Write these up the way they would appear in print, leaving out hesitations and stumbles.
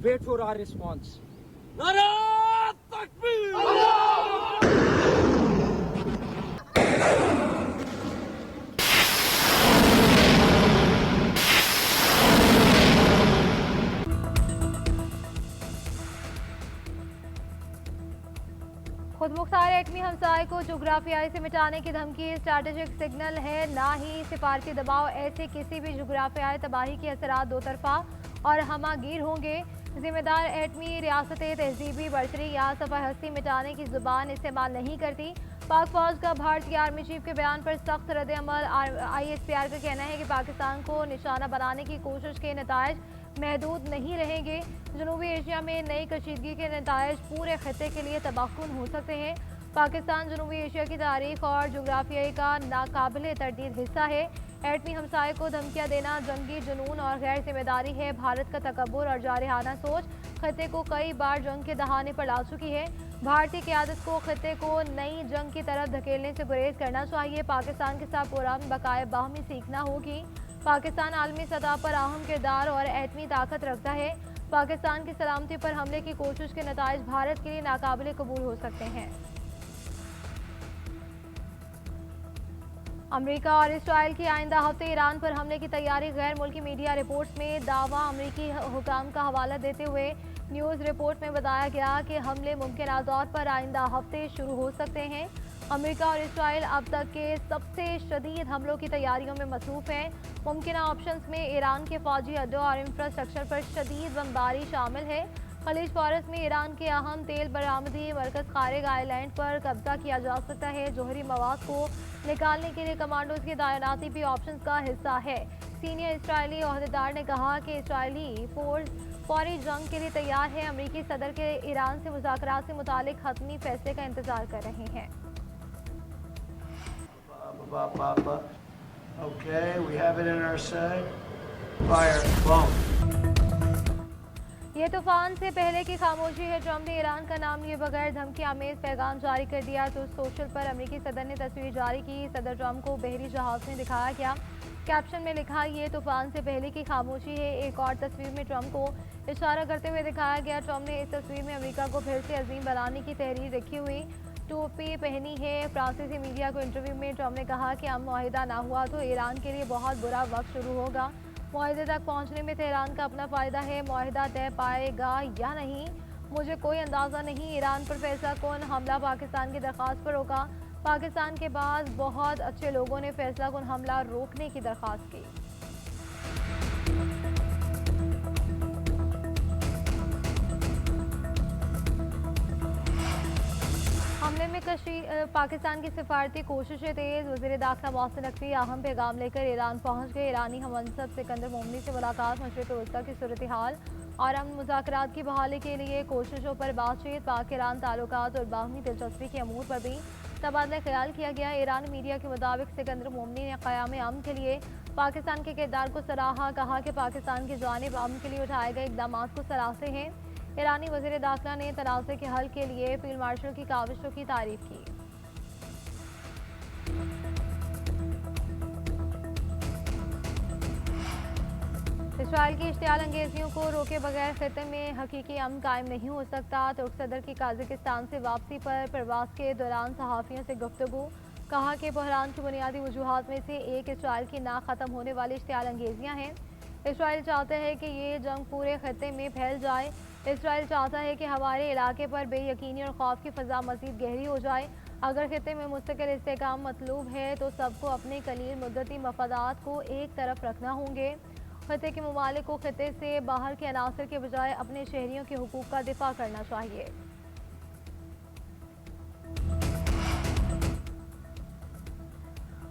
wait for our response. नारा तकबीर! खुदमुख्तार एटमी हमसाये को जोग्राफियाई से मिटाने की धमकी स्ट्रैटेजिक सिग्नल है, ना ही सिफारती दबाव। ऐसे किसी भी जोग्राफियाई तबाही के असरात दो तरफा और हमागीर होंगे। जिम्मेदार एटमी रियासतें तहजीबी बरतरी या सफ़ा हस्ती मिटाने की जुबान इस्तेमाल नहीं करती। पाक फौज का भारतीय आर्मी चीफ के बयान पर सख्त रद्द-ए-अमल। ISPR का कहना है कि पाकिस्तान को निशाना बनाने की कोशिश के नतायज महदूद नहीं रहेंगे। जनूबी एशिया में नई कशीदगी के नतायज पूरे खत्े के लिए तबाहकुन हो सकते हैं। पाकिस्तान जनूबी एशिया की तारीख और जोग्राफिया का नाकाबिले तरदीद हिस्सा है। एटमी हमसाये को धमकियां देना जंगी जुनून और गैर जिम्मेदारी है। भारत का तकब्बुर और जारहाना सोच खत्े को कई बार जंग के दहाने पर ला चुकी है। भारतीय क़यादत को खत्े को नई जंग की तरफ धकेलने से गुरेज करना चाहिए। पाकिस्तान के साथ पुरान बकाए बाहमी सीखना होगी। पाकिस्तान आलमी सतह पर अहम किरदार और एटमी ताकत रखता है। पाकिस्तान की सलामती पर हमले की कोशिश के नतायज भारत के लिए नाकाबिले कबूल हो सकते हैं। अमेरिका और इसराइल की आइंदा हफ्ते ईरान पर हमले की तैयारी। गैर मुल्की मीडिया रिपोर्ट्स में दावा अमेरिकी हुकाम का हवाला देते हुए न्यूज़ रिपोर्ट में बताया गया कि हमले मुमकिन तौर पर आइंदा हफ्ते शुरू हो सकते हैं। अमेरिका और इसराइल अब तक के सबसे शदीद हमलों की तैयारियों में मसरूफ़ हैं। मुमकिन ऑप्शंस में ईरान के फौजी अड्डों और इंफ्रास्ट्रक्चर पर शदीद बमबारी शामिल है। खलीज फारस में ईरान के अहम तेल बरामदी मरकज़ खारिग आइलैंड पर कब्जा किया जा सकता है। जोहरी मवाद को निकालने के लिए कमांडोज की तैनाती भी ऑप्शंस का हिस्सा है। सीनियर इसराइली ओहदेदार ने कहा कि इसराइली फोर्स फौरी जंग के लिए तैयार है। अमेरिकी सदर के ईरान से मुज़ाकरात से मुतालिक हतमी फैसले का इंतजार कर रहे हैं। Okay, we have it in our sight. Fire, boom. ये तूफान से पहले की खामोशी है। ट्रंप ने ईरान का नाम लिए बगैर धमकी आमेज पैगाम जारी कर दिया तो सोशल पर अमेरिकी सदर ने तस्वीर जारी की। सदर ट्रंप को बहरी जहाज में दिखाया गया। कैप्शन में लिखा, ये तूफान से पहले की खामोशी है। एक और तस्वीर में ट्रंप को इशारा करते हुए दिखाया गया। ट्रंप ने इस तस्वीर में अमेरिका को फिर से अजीम बनाने की तहरीर रखी हुई टोपी पहनी है। फ्रांसीसी मीडिया को इंटरव्यू में ट्रंप ने कहा कि अमन मुआहिदा ना हुआ तो ईरान के लिए बहुत बुरा वक्त शुरू होगा। मुआहिदे तक पहुंचने में तेहरान का अपना फ़ायदा है। मुआहिदा तय पाएगा या नहीं मुझे कोई अंदाज़ा नहीं। ईरान पर फैसला कौन हमला पाकिस्तान की दरख्वास्त पर होगा। पाकिस्तान के पास बहुत अच्छे लोगों ने फैसला कौन हमला रोकने की दरख्वास्त की। हमले में पाकिस्तान की सिफारती कोशिशें तेज़। वज़ीर दाखिला मोहसिन नकवी अहम पैगाम लेकर ईरान पहुंच गए। ईरानी हममनसब सिकंदर मोमनी से मुलाकात। मशरिक़ वस्ता की सूरत हाल और अमन मुज़ाकरात की बहाली के लिए कोशिशों पर बातचीत। पाक ईरान ताल्लुकात और बाहमी दिलचस्पी के अमूर पर भी तबादला ख्याल किया गया। ईरानी मीडिया के मुताबिक सिकंदर मोमनी ने क़याम अमन के लिए पाकिस्तान के किरदार को सराहा। कहा कि पाकिस्तान की जानिब अमन के लिए उठाए गए इक़दाम को सराहते हैं। ईरानी वज़ीर दाखिला ने तनाज़े के हल के लिए फील्ड मार्शल की काविशों की तारीफ की। इसराइल की इश्तियाल अंगेजियों को रोके बगैर खित्ते में हकीकी अमन कायम नहीं हो सकता। तुर्क सदर की काज़ाकिस्तान से वापसी पर प्रवास के दौरान सहाफ़ियों से गुफ्तगू। कहा कि बहरान की बुनियादी वजूहात में से एक इसराइल की ना ख़त्म होने वाली इश्तियाल अंगेजियाँ हैं। इसराइल चाहता है कि ये जंग पूरे खत्े में फैल जाए। इसराइल चाहता है कि हमारे इलाके पर बेयकीनी और खौफ की फ़ज़ा मज़ीद गहरी हो जाए। अगर खत्े में मुस्तकिल इस्तेहकाम मतलूब है तो सबको अपने कलील मुद्दती मफादात को एक तरफ रखना होंगे। खत्े के ममालिक को खत्े से बाहर के अनासर के बजाय अपने शहरियों के हुकूक का दिफा करना चाहिए।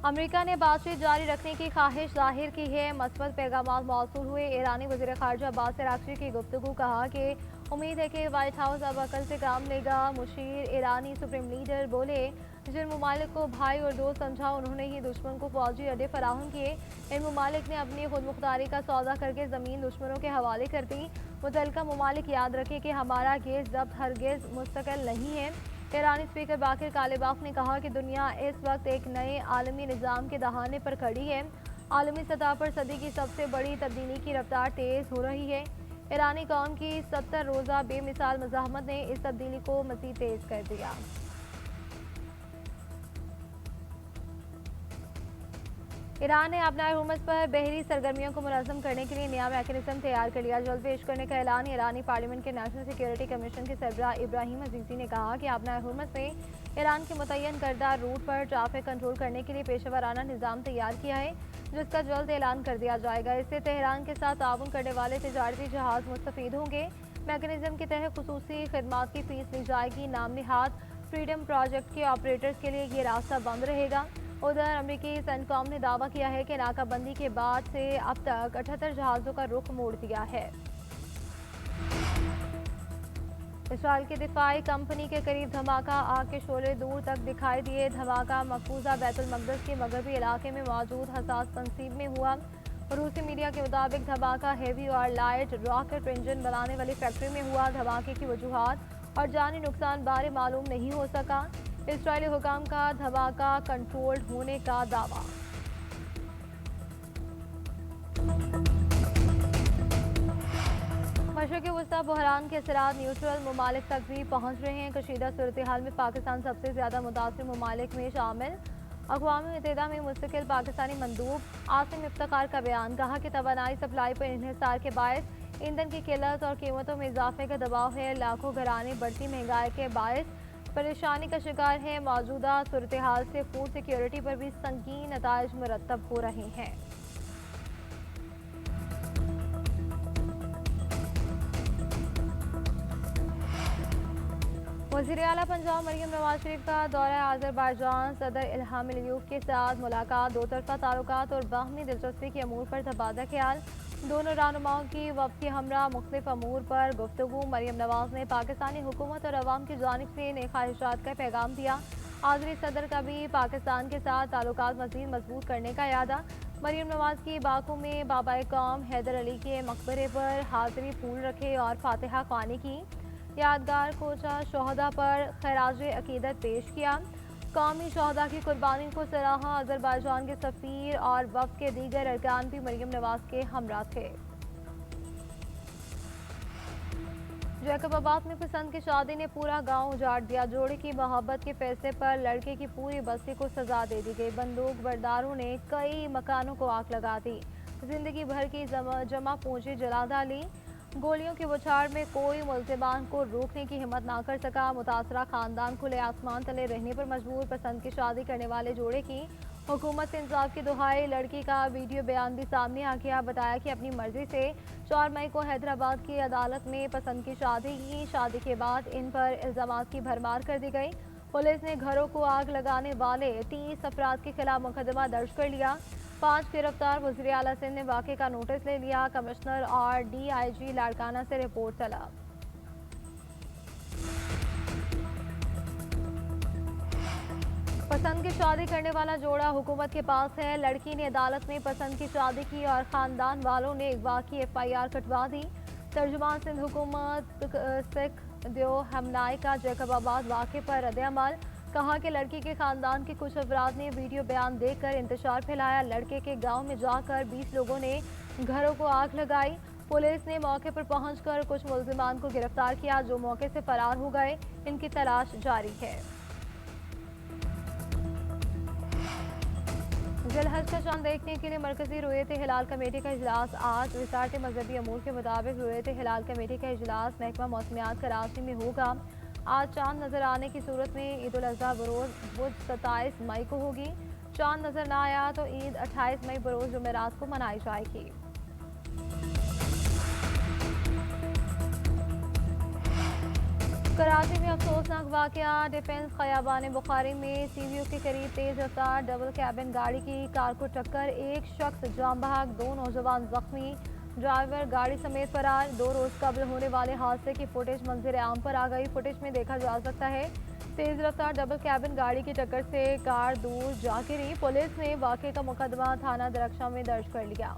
अमेरिका ने बातचीत जारी रखने की ख्वाहिश जाहिर की है। मस्बत पैगाम मौसूल हुए। ईरानी वज़ीर ख़ारजा अब्बास अराग़ची की गुफ्तगू। कहा कि उम्मीद है कि वाइट हाउस अब अकल से काम लेगा। मुशीर ईरानी सुप्रीम लीडर बोले, जिन ममालिक को भाई और दोस्त समझा उन्होंने ही दुश्मन को फौजी अड्डे फराहम किए। इन ममालिक ने अपनी खुद मुख्तारी का सौदा करके ज़मीन दुश्मनों के हवाले कर दी। मुतल्लिका ममालिक याद रखें कि हमारा गेज़ ज़ब्त हरगिज़ मुस्तकिल नहीं है। ईरानी स्पीकर बाकिर कालिबाफ ने कहा कि दुनिया इस वक्त एक नए आलमी निज़ाम के दहाने पर खड़ी है। आलमी सतह पर सदी की सबसे बड़ी तब्दीली की रफ्तार तेज़ हो रही है। ईरानी कौम की 70 रोज़ा बेमिसाल मज़ाहमत ने इस तब्दीली को मज़ीद तेज़ कर दिया। ईरान ने अपना हुकूमत पर बहरी सरगर्मियों को मुनज़्ज़म करने के लिए नया मैकेनिज्म तैयार कर लिया। जल्द पेश करने का ऐलान। ईरानी पार्लियामेंट के नेशनल सिक्योरिटी कमीशन के सरबराह इब्राहिम अजीज़ी ने कहा कि अपना हुकूमत में ईरान के मुतय्यन करदा रूट पर ट्रैफिक कंट्रोल करने के लिए पेशेवराना निज़ाम तैयार किया है, जिसका जल्द ऐलान कर दिया जाएगा। इससे तेहरान के साथ ताउन करने वाले तिजारती जहाज़ मुस्तफ़ीद होंगे। मैकेनिज्म के तहत खुसूसी खिदमात की फीस ली जाएगी। नाम निहाद फ्रीडम प्रोजेक्ट के ऑपरेटर्स के लिए ये रास्ता बंद रहेगा। उधर अमरीकी सेंटकॉम ने दावा किया है कि नाकाबंदी के बाद से अब तक 78 जहाज़ों का रुख मोड़ दिया है। इसराइल की दिफाई कंपनी के करीब धमाका, आग के शोले दूर तक दिखाई दिए। धमाका मकबूजा बैतुल मक़दस के मगरबी इलाके में मौजूद हसास तंसीब में हुआ। रूसी मीडिया के मुताबिक धमाका हेवी और लाइट रॉकेट इंजन बनाने वाली फैक्ट्री में हुआ। धमाके की वजूहात और जानी नुकसान बारे मालूम नहीं हो सका। इजरायली हुकाम का धमाका कंट्रोल्ड होने का दावा। मशरिक़ी वस्ता बहरान के असरात न्यूट्रल ममालिक तक भी पहुँच रहे हैं। कशीदा सूरत हाल में पाकिस्तान सबसे ज़्यादा मुतासर ममालिक में शामिल। अक़वाम मुत्तहिदा में मुस्तकिल पाकिस्तानी मंदूब आसिम इफ्तिखार का बयान। कहा कि तवानाई सप्लाई पर इन्हिसार के बायस ईंधन की किल्लत और कीमतों में इजाफे का दबाव है। लाखों घराने बढ़ती महंगाई के बायस परेशानी का शिकार है। मौजूदा सूरत हाल से फूड सिक्योरिटी पर भी संगीन नताइज मुरतब हो रहे हैं। वज़ीर आला पंजाब मरियम नवाज शरीफ का दौरा आज़रबाईजान। सदर इल्हाम अलीयूब के साथ मुलाकात। दो तरफ़ा ताल्लुकात और बाहमी दिलचस्पी के अमूर पर तबादला ख्याल। दोनों रहनुमाओं की वफ़द के हमरा मुख्तलिफ अमूर पर गुफ्तगू। मरियम नवाज ने पाकिस्तानी हुकूमत और अवाम की जानिब से नेक ख्वाहिशात का पैगाम दिया। आज़री सदर का भी पाकिस्तान के साथ ताल्लुकात मज़ीद मजबूत करने का इरादा। मरियम नवाज की बाकू में बाबाए कौम हैदर अली के मकबरे पर हाज़री फूल रखे और फातिहा ख्वानी की। यादगार कोचा शोहदा पर खैराज अकीदत पेश किया। कौमी शोहदा की कुर्बानी को सराहा। अज़रबाईजान के सफ़ीर और वफ़द के दीगर अरकान भी मरियम नवाज के हमरा थे। जैकबाबाद में पसंद की शादी ने पूरा गांव उजाड़ दिया। जोड़े की मोहब्बत के फैसले पर लड़के की पूरी बस्ती को सजा दे दी गई। बंदूक बरदारों ने कई मकानों को आग लगा दी। जिंदगी भर की जमा पूंजी जला डाली। गोलियों की बौछार में कोई मुल्ज़िमान को रोकने की हिम्मत ना कर सका। मुतासरा खानदान खुले आसमान तले रहने पर मजबूर। पसंद की शादी करने वाले जोड़े की हुकूमत से इंसाफ की दुहाई। लड़की का वीडियो बयान भी सामने आ गया। बताया कि अपनी मर्जी से 4 मई को हैदराबाद की अदालत में पसंद की शादी की। शादी के बाद इन पर इल्ज़ामात की भरमार कर दी गई। पुलिस ने घरों को आग लगाने वाले 30 अफराद के खिलाफ मुकदमा दर्ज कर लिया। 5 गिरफ्तार। वज़ीर आला सिंध ने वाक़े का नोटिस ले लिया। कमिश्नर और DIG लाड़काना से रिपोर्ट तलब। पसंद की शादी करने वाला जोड़ा हुकूमत के पास है। लड़की ने अदालत में पसंद की शादी की और ख़ानदान वालों ने अगवा की FIR कटवा दी। तर्जुमान सिंध हुकूमत सिख दियो हमनाई का जैकबाबाद वाक़े पर रद्द-ए-अमल। कहा कि लड़की के खानदान के कुछ अफराद ने वीडियो बयान देकर इंतशार फैलाया। लड़के के गांव में जाकर 20 लोगों ने घरों को आग लगाई। पुलिस ने मौके पर पहुंचकर कुछ मुल्ज़िमान को गिरफ्तार किया, जो मौके से फरार हो गए। इनकी तलाश जारी है। ज़िलहज का चांद देखने के लिए मरकजी रुयत हिलाल कमेटी का इजलास आज। विसारत मजहबी अमूर के मुताबिक रुयत हिलाल कमेटी का इजलास महकमा मौसमियात कराची में होगा। आज चांद नजर आने की सूरत में ईद उल अज़हा बरोज़ बुध 27 मई को होगी। चांद नजर न आया तो ईद 28 मई बरोज़ जुमेरात को मनाई जाएगी। कराची में अफसोसनाक वाक़या। डिफेंस खयाबान बुखारी में CVO के करीब तेज रफ्तार डबल कैबिन गाड़ी की कार को टक्कर। एक शख्स जाम बहक, 2 नौजवान जख्मी। ड्राइवर गाड़ी समेत फरार। 2 रोज कबल होने वाले हादसे की फुटेज मंजर आम पर आ गई। फुटेज में देखा जा सकता है तेज रफ्तार डबल कैबिन गाड़ी की टक्कर से कार दूर जा गिरी। पुलिस ने वाक़े का मुकदमा थाना दरख्शां में दर्ज कर लिया।